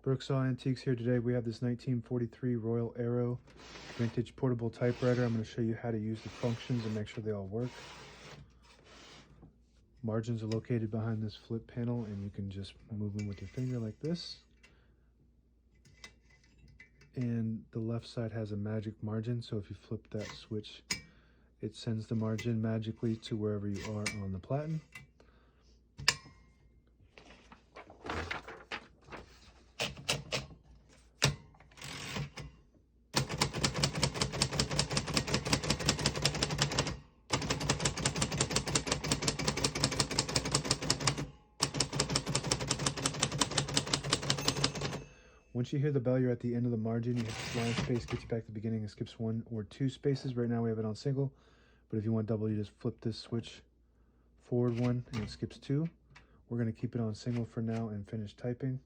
Brooskaw Antiques here today. We have this 1943 Royal Arrow vintage portable typewriter. I'm going to show you how to use the functions and make sure they all work. Margins are located behind this flip panel, and you can just move them with your finger like this. And the left side has a magic margin, so if you flip that switch, it sends the margin magically to wherever you are on the platen. Once you hear the bell, you're at the end of the margin. You hit this line space, gets you back to the beginning. It skips 1 or 2 spaces. Right now we have it on single, but if you want double, you just flip this switch forward 1 and it skips 2. We're going to keep it on single for now and finish typing.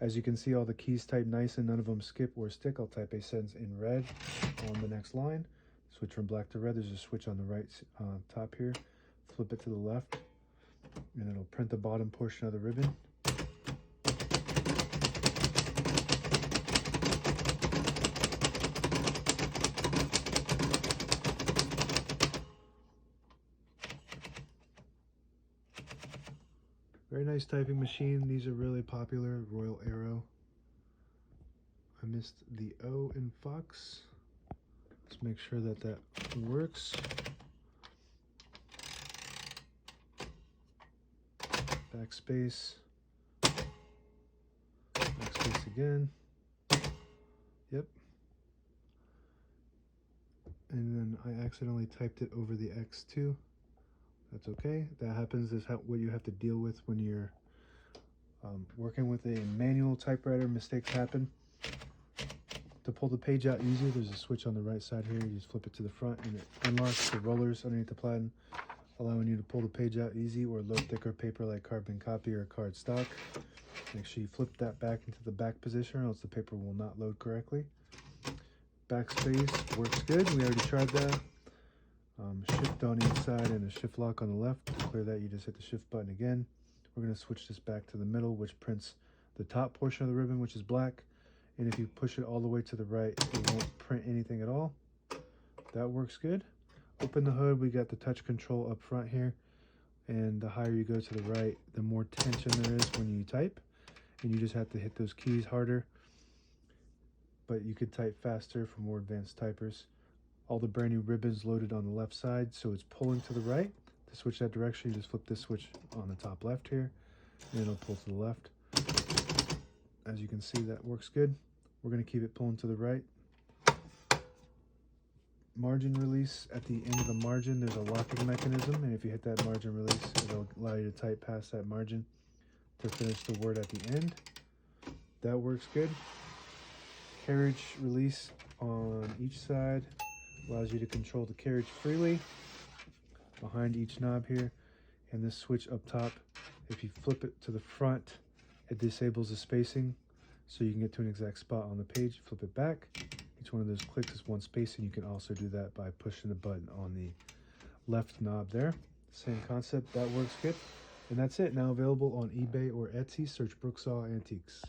As you can see, all the keys type nice and none of them skip or stick. I'll type a sentence in red on the next line. Switch from black to red. There's a switch on the right top here. Flip it to the left, and it'll print the bottom portion of the ribbon. Very nice typing machine. These are really popular. Royal Arrow. I missed the O in Fox. Let's make sure that that works. Backspace. Backspace again. Yep. And then I accidentally typed it over the X2. That's okay. That happens. Is what you have to deal with when you're working with a manual typewriter. Mistakes happen. To pull the page out easier, there's a switch on the right side here. You just flip it to the front and it unlocks the rollers underneath the platen, allowing you to pull the page out easy or load thicker paper like carbon copy or card stock. Make sure you flip that back into the back position or else the paper will not load correctly. Backspace works good. We already tried that. Shift on each side and a shift lock on the left. To clear that, you just hit the shift button again. We're going to switch this back to the middle, which prints the top portion of the ribbon, which is black. And if you push it all the way to the right, it won't print anything at all. That works good. Open the hood. We got the touch control up front here. And the higher you go to the right, the more tension there is when you type. And you just have to hit those keys harder. But you could type faster for more advanced typers. All the brand new ribbons loaded on the left side, so it's pulling to the right. To switch that direction, you just flip this switch on the top left here, and it'll pull to the left. As you can see, that works good. We're going to keep it pulling to the right. Margin release. At the end of the margin, there's a locking mechanism, and if you hit that margin release, it'll allow you to type past that margin to finish the word at the end. That works good. Carriage release on each side. Allows you to control the carriage freely behind each knob here. And this switch up top, if you flip it to the front, it disables the spacing so you can get to an exact spot on the page. Flip it back. Each one of those clicks is one space, and you can also do that by pushing the button on the left knob there. Same concept. That works good. And that's it. Now available on eBay or Etsy. Search Brooskaw Antiques.